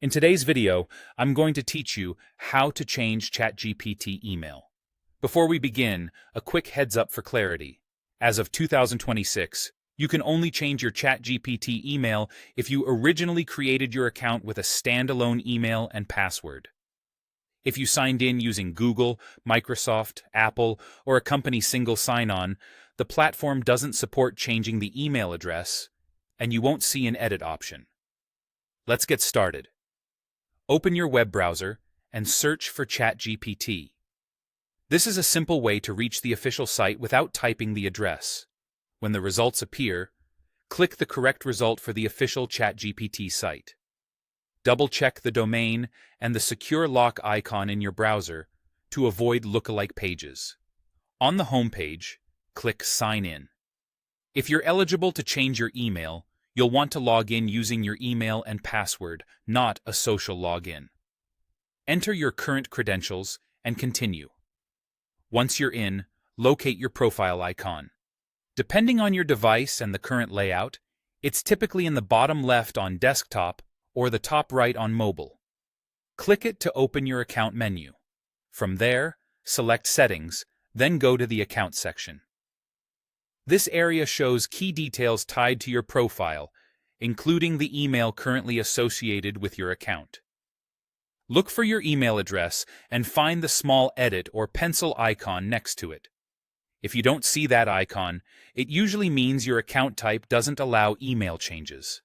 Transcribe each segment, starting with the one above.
In today's video, I'm going to teach you how to change ChatGPT email. Before we begin, a quick heads up for clarity. As of 2026, you can only change your ChatGPT email if you originally created your account with a standalone email and password. If you signed in using Google, Microsoft, Apple, or a company single sign-on, the platform doesn't support changing the email address, and you won't see an edit option. Let's get started. Open your web browser and search for ChatGPT. This is a simple way to reach the official site without typing the address. When the results appear, click the correct result for the official ChatGPT site. Double-check the domain and the secure lock icon in your browser to avoid lookalike pages. On the home page, click Sign In. If you're eligible to change your email, you'll want to log in using your email and password, not a social login. Enter your current credentials and continue. Once you're in, locate your profile icon. Depending on your device and the current layout, it's typically in the bottom left on desktop or the top right on mobile. Click it to open your account menu. From there, select Settings, then go to the Account section. This area shows key details tied to your profile, including the email currently associated with your account. Look for your email address and find the small edit or pencil icon next to it. If you don't see that icon, it usually means your account type doesn't allow email changes.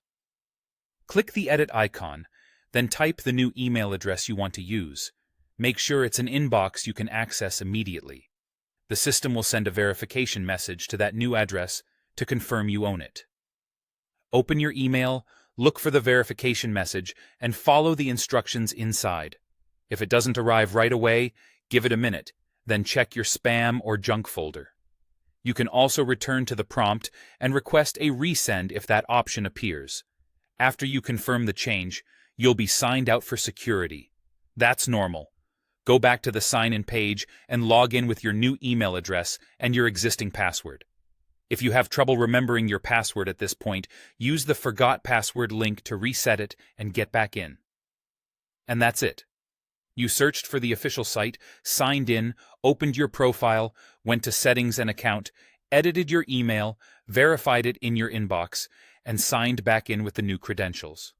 Click the edit icon, then type the new email address you want to use. Make sure it's an inbox you can access immediately. The system will send a verification message to that new address to confirm you own it. Open your email, look for the verification message, and follow the instructions inside. If it doesn't arrive right away, give it a minute, then check your spam or junk folder. You can also return to the prompt and request a resend if that option appears. After you confirm the change, you'll be signed out for security. That's normal. Go back to the sign-in page and log in with your new email address and your existing password. If you have trouble remembering your password at this point, use the Forgot Password link to reset it and get back in. And that's it. You searched for the official site, signed in, opened your profile, went to Settings and Account, edited your email, verified it in your inbox, and signed back in with the new credentials.